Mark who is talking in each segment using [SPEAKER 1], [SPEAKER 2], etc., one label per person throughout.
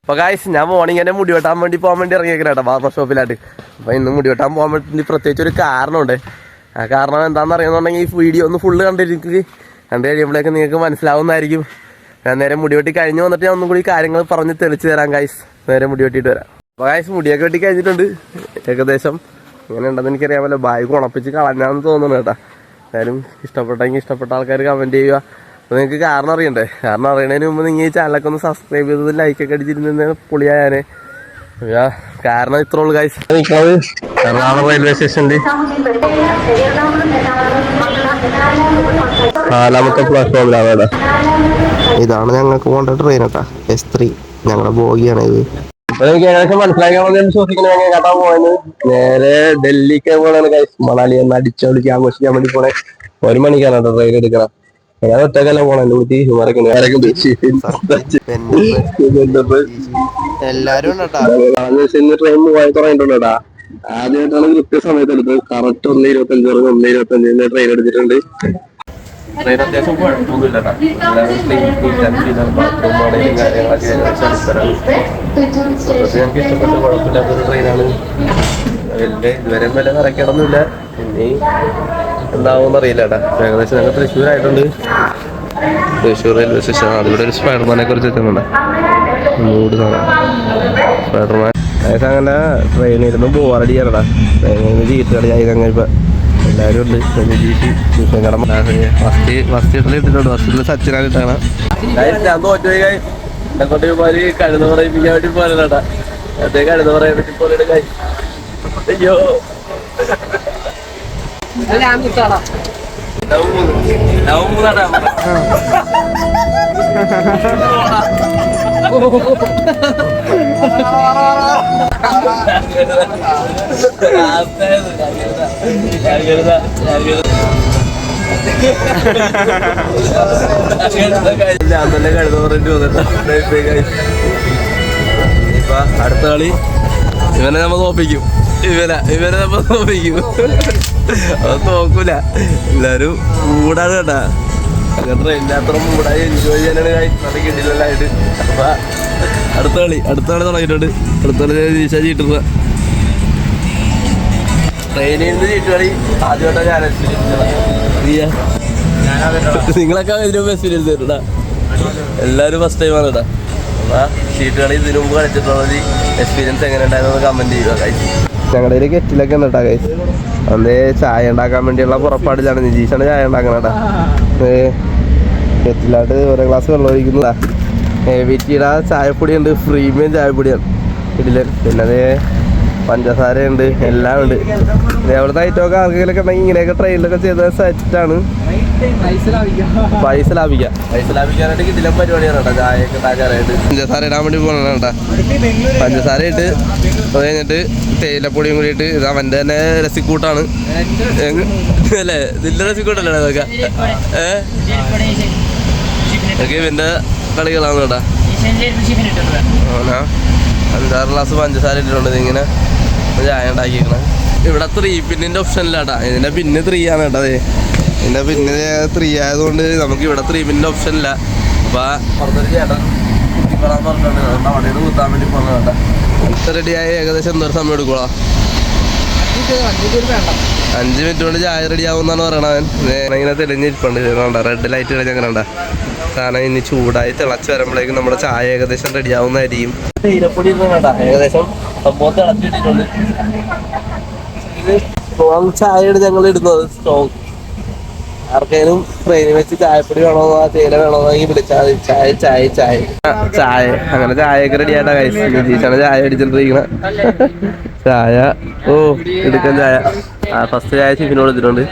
[SPEAKER 1] അപ്പൊ ഗായ്സ് ഞാൻ മോർണിംഗ് തന്നെ മുടി വെട്ടാൻ വേണ്ടി പോകാൻ വേണ്ടി ഇറങ്ങിയേക്കണേട്ടാ ബാർബർ ഷോപ്പിലായിട്ട്. അപ്പൊ ഇന്ന് മുടി വെട്ടാൻ പോകാൻ വേണ്ടി പ്രത്യേകിച്ച് ഒരു കാരണമുണ്ട്. ആ കാരണം എന്താണെന്ന് അറിയുന്നുണ്ടെങ്കിൽ ഈ വീഡിയോ ഒന്ന് ഫുള്ള് കണ്ടു കഴിയുമ്പോഴേക്കും നിങ്ങൾക്ക് മനസ്സിലാവുന്നതായിരിക്കും. ഞാൻ നേരെ മുടി വെട്ടി കഴിഞ്ഞ് വന്നിട്ട് ഞാൻ ഒന്നും കൂടി കാര്യങ്ങൾ പറഞ്ഞ് തെളിച്ച് തരാം ഗായ്സ്. നേരെ മുടി വെട്ടിയിട്ട് വരാം. അപ്പൊ ഗായ്സ് മുടിയൊക്കെ വെട്ടി കഴിഞ്ഞിട്ടുണ്ട്. ഏകദേശം ഇങ്ങനെ ഉണ്ടെന്ന് എനിക്കറിയാമല്ലോ. ബാഗ് ഉണപ്പിച്ച് കളഞ്ഞാന്ന് തോന്നുന്നു കേട്ടാ. എന്തായാലും ഇഷ്ടപ്പെട്ടെങ്കിൽ ഇഷ്ടപ്പെട്ട ആൾക്കാർ കമൻറ്റ് ചെയ്യുക. അപ്പോൾ നിങ്ങൾക്ക് കാരണം അറിയണ്ടേ? കാരണം അറിയണതിന് മുമ്പ് നിങ്ങൾ ഈ ചാനലൊക്കെ ഒന്ന് സബ്സ്ക്രൈബ് ചെയ്തത് ലൈക്കൊക്കെ അടിച്ചിരുന്ന പൊളിയായാനെ. കാരണം ഇത്ര ഉള്ളു ഗൈസ്. എറണാകുളം റെയിൽവേ സ്റ്റേഷനിൽ 4ാമത്തെ പ്ലാറ്റ്ഫോമിലാണ് ഇവിടെ. ഇതാണ് ഞങ്ങൾക്ക് പോകേണ്ട ട്രെയിൻ കേട്ടാ, S3 ഞങ്ങളുടെ ബോഗിയാണ് ഇത്. ഇപ്പൊ എനിക്ക് ഏകദേശം മനസ്സിലാക്കാൻ വിശ്വസിക്കുന്നത് കേട്ടാ പോയത് നേരെ ഡൽഹിക്ക് പോകണാണ് ഗൈസ്. മണാലി എന്ന് അടിച്ചൊളിച്ച് ആഘോഷിക്കാൻ വേണ്ടി പോണേ. 1 മണിക്കാണ് കേട്ടോ ട്രെയിൻ എടുക്കണം. ഞാൻ ഒറ്റക്കല്ല പോണേ, എല്ലാരും ട്രെയിൻ പോയി തുടങ്ങിയിട്ടുണ്ടാ. ആദ്യമായിട്ടാണ് കൃത്യസമയത്ത് എടുത്തത്. കറക്റ്റ് 1:25 ട്രെയിൻ എടുത്തിട്ടുണ്ട്. ട്രെയിൻ അത്യാവശ്യം കുഴപ്പമൊന്നുമില്ല. ഞങ്ങൾക്ക് ഇഷ്ടപ്പെട്ട കുഴപ്പമില്ലാത്തൊരു ട്രെയിനാണ്. ഇതുവരെ വില കറക്കിടൊന്നുമില്ല. ഇനി എന്താവുമെന്ന് അറിയില്ല കേട്ടാ. ഏകദേശം ഞങ്ങൾ തൃശ്ശൂരായിട്ടുണ്ട്. Thrissur railway station. അതിലൂടെ ഒരു സ്പൈഡർമാനെ കുറിച്ച് എത്തുന്നുണ്ട്. സ്പൈഡർമാൻ ഏകദേശം അങ്ങനെ ട്രെയിനിരുന്ന് ബോറടിയാറടാ. ട്രെയിനിൽ ചീട്ട് കളിയായി. ഞങ്ങൾ ഇപ്പം എല്ലാവരും ഉണ്ട്. ഫസ്റ്റ് ഇട്ടിട്ടുണ്ട്. ഫസ്റ്റിൽ സച്ചിനാണ് ഇട്ടാണ്. ഞാൻ തോറ്റുപോയി. എങ്ങോട്ട് പോയി കഴുത പറയിപ്പിക്കാൻ വേണ്ടി പോലെടാ. അതേ കഴുത പറയാൻ വേണ്ടി പോലെ കൈ. അയ്യോ ഞാൻ തന്നെ കഴുത പറഞ്ഞിട്ട് വന്നിട്ട് ഇപ്പൊ അടുത്ത കളി ഇവനെ നമ്മ തോപ്പിക്കും. ഇവനെ നമ്മ തോപ്പിക്കും. അത് നോക്കൂല. എല്ലാരും മൂടാണ് കേട്ടാ. അങ്ങനെ ട്രെയിനിന്റെ അത്ര മൂടായി എൻജോയ് ചെയ്യാനാണ് നല്ല കിട്ടില്ലായിട്ട്. അപ്പൊ അടുത്ത കളി തുടങ്ങിയിട്ടുണ്ട്. അടുത്ത കളി ദിശ ചീട്ടുക. ട്രെയിനിൽ നിന്ന് ചീട്ടുകളി ആദ്യമായിട്ടാണ് ഞാൻ നിങ്ങളൊക്കെ ഇതിനു മുമ്പ് എക്സ്പീരിയൻസ് ചെയ്തിട്ടാ. എല്ലാവരും ഫസ്റ്റ് ടൈമാണ് കേട്ടാ. അപ്പൊ ചീട്ടുകളി ഇതിനു മുമ്പ് കളിച്ചിട്ടുള്ളത് എക്സ്പീരിയൻസ് എങ്ങനെ ഉണ്ടായിരുന്നു കമന്റ് ചെയ്യുക ഗൈസ്. ഞങ്ങളുടെ കെറ്റിലൊക്കെ ഉണ്ട് കേട്ടാ ഗൈസ്. അന്നേ ചായ ഉണ്ടാക്കാൻ വേണ്ടിയുള്ള പുറപ്പാടിലാണ്. നിജീഷാണ് ചായ ഉണ്ടാക്കണം കേട്ടാ. കെറ്റിലായിട്ട് ഓരോ ഗ്ലാസ് വെള്ളം ഒഴിക്കുന്നതാ. വീട്ടിയുടെ ചായപ്പൊടി ഉണ്ട്. പ്രീമിയം ചായപ്പൊടിയാണ് ഇതില്. പിന്നെ അതേ പഞ്ചസാര ഉണ്ട്. എല്ലാം ഉണ്ട്. അവിടുത്തെ ഐറ്റമൊക്കെ ആർക്കെങ്കിലൊക്കെ ഉണ്ടെങ്കിൽ ഇങ്ങനെയൊക്കെ ട്രെയിനിലൊക്കെ ചെയ്ത സെറ്റാണ്. പൈസ ലാഭിക്കാനായിട്ട് ഇതിലും പരിപാടിയാണ് കേട്ടോ. ചായയൊക്കെ ഉണ്ടാക്കാനായിട്ട് പഞ്ചസാര ഇടാൻ വേണ്ടി പോകണം കേട്ടാ. പഞ്ചസാര ഇട്ട് അത് കഴിഞ്ഞിട്ട് തേയിലപ്പൊടിയും കൂടിയിട്ട് ഇത് അവൻ്റെ തന്നെ രസിക്കൂട്ടാണ് അല്ലേ? ഇതിന്റെ രസിക്കൂട്ടല്ലേ അതൊക്കെ? അതൊക്കെ ഇവന്റെ കളികളാണ് കേട്ടാ. 5-6 ഗ്ലാസ് പഞ്ചസാര ഇട്ടിട്ടുണ്ട്. ഇങ്ങനെ ചായ ഉണ്ടാക്കിയിരിക്കണം. ഇവിടെ 3 പിന്നിന്റെ ഓപ്ഷനിലാട്ടാ. ഇതിന്റെ പിന്നെ 3 ആണ് കേട്ടോ. ഇതിന്റെ പിന്നെ 3 ആയതുകൊണ്ട് നമുക്ക് ഇവിടെ 3 പിന്നിന്റെ ഓപ്ഷൻ ഇല്ല. അപ്പൊ പുറത്തൊരു ചേട്ടൻ കുത്തിക്കളാൻ പറഞ്ഞിട്ടുണ്ട്. അവിടെ നിന്ന് കുത്താൻ വേണ്ടി പോകുന്നത് കേട്ടാ. അടുത്ത റെഡിയായി ഏകദേശം എന്തോരം സമയം എടുക്കൂടാ? 5 മിനിറ്റ് കൊണ്ട് ചായ റെഡി ആവുമെന്നാണ് പറയണവൻ. ഇങ്ങനെ തെളിഞ്ഞിരിപ്പുണ്ട്. റെഡ് ലൈറ്റ് കഴിഞ്ഞ അങ്ങനെ ഉണ്ടാ. കാരണം ഇനി ചൂടായി തിളച്ച് വരുമ്പോഴേക്കും നമ്മുടെ ചായ ഏകദേശം റെഡി ആവുന്നതായിരിക്കും. തേയിലപ്പൊടി കേട്ടാ. ഏകദേശം സംഭവം തിളച്ചിട്ടിട്ടുണ്ട്. ഇത് സ്ട്രോങ് ചായയാണ് ഞങ്ങൾ ഇടുന്നത്. സ്ട്രോങ് ആർക്കെങ്കിലും ട്രെയിനിൽ വെച്ച് ചായപ്പൊടി വേണോ തേയില വേണോന്നെങ്കിൽ വിളിച്ചാൽ ചായ അങ്ങനെ ചായയൊക്കെ റെഡി ആയിട്ടാ കഴിച്ചു. നിതീഷാണ് ചായ അടിച്ചിട്ടിരിക്കണ. ചായ എടുക്കാൻ ചായ. ഫസ്റ്റ് ചായ ഷിഫിനോട് എടുത്തിട്ടുണ്ട്.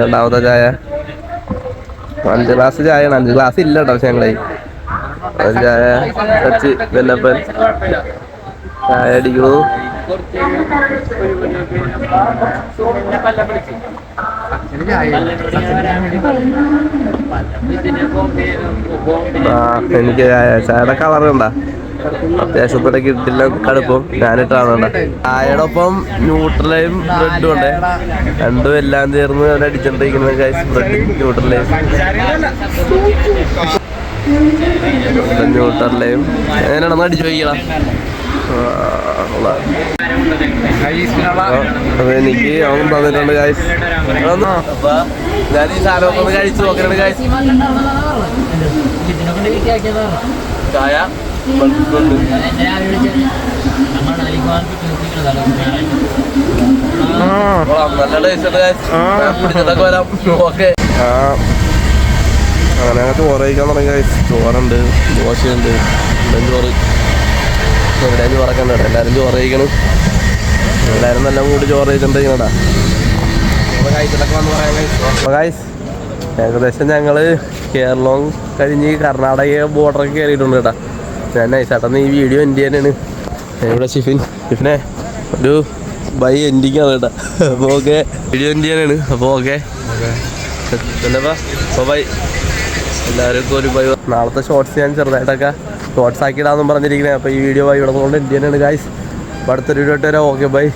[SPEAKER 1] രണ്ടാമത്തെ ചായ 5 ഗ്ലാസ് ചായയാണ്. 5 ഗ്ലാസ് ഇല്ല കേട്ടോ. പക്ഷെ ഞങ്ങളെ ചായ വെച്ച് വെല്ലപ്പൻ ചായ അടിക്കണു. എനിക്ക് ചായയുടെ കളർ കണ്ടാ. അത്യാവശ്യത്തോടെ കിട്ടില്ല കടുപ്പം. ഞാനിട്ടാണ് ചായയുടെ ഒപ്പം ന്യൂട്രലയും ബ്രെഡും ഉണ്ട്. രണ്ടും എല്ലാം ചേർന്ന് അവിടെ അടിച്ചോണ്ടിരിക്കുന്നത് ബ്രെഡ് ന്യൂട്രലയും. ന്യൂട്ടറിലെയും എങ്ങനെയാണെന്ന് അടിച്ചു ചോദിക്കണം. അപ്പൊ എനിക്ക് അവൻ തന്നിട്ടുണ്ട് ഗായ്സ്. അപ്പൊ ഞാൻ ഈ സാധനം ഒന്ന് കഴിച്ചു നോക്കണുണ്ട് ഗായ്സ്. ചായ നല്ല ടേസ്റ്റ് ഉണ്ട് ഗായ്സ്. പിടിച്ചിട്ടൊക്കെ വരാം. ഓക്കെ അങ്ങനെ ചോറ് കഴിക്കാൻ തുടങ്ങി ഗായ്സ്. ചോറുണ്ട്, ദോശയുണ്ട്, ചോറ് എവിടെയും ചോറൊക്കെ ഉണ്ട് കേട്ടോ. എല്ലാവരും ചോറ് കഴിക്കണം. എല്ലാവരും നല്ല കൂടി ചോറ് കഴിച്ചിട്ടുണ്ടാ. അപ്പോൾ കഴിച്ചിട്ടൊക്കെ വന്ന് പറയാൻ കഴിച്ചു. ഗായ്സ് ഏകദേശം ഞങ്ങൾ കേരളവും കഴിഞ്ഞ് കർണാടക ബോർഡറൊക്കെ കയറിയിട്ടുണ്ട് കേട്ടോ. ഞാൻ നൈസാട്ടെന്ന് ഈ വീഡിയോ എൻഡ് ചെയ്യാനാണ്. ഇവിടെ ഷിഫിനെ ഒരു ബൈ എൻഡിങ് ആണ് കേട്ടോ. അപ്പോൾ ഓക്കെ വീഡിയോ എൻഡ് ചെയ്യാനാണ്. അപ്പോൾ ഓക്കെ എന്നപ്പാ അപ്പോൾ ബൈ എല്ലാവർക്കും ഒരു ബൈ. നാളത്തെ ഷോർട്സ് ഞാൻ ചെറുതായിട്ടൊക്കെ ഷോർട്സ് ആക്കിയിടാന്നും പറഞ്ഞിരിക്കുന്നത്. അപ്പോൾ ഈ വീഡിയോ ബൈ ഇവിടെ കൊണ്ട് എൻഡ് ചെയ്യാനാണ് ഗായ്സ്. അപ്പോൾ അടുത്തൊരു വീഡിയോ ഇട്ട് വരാം. Okay bye.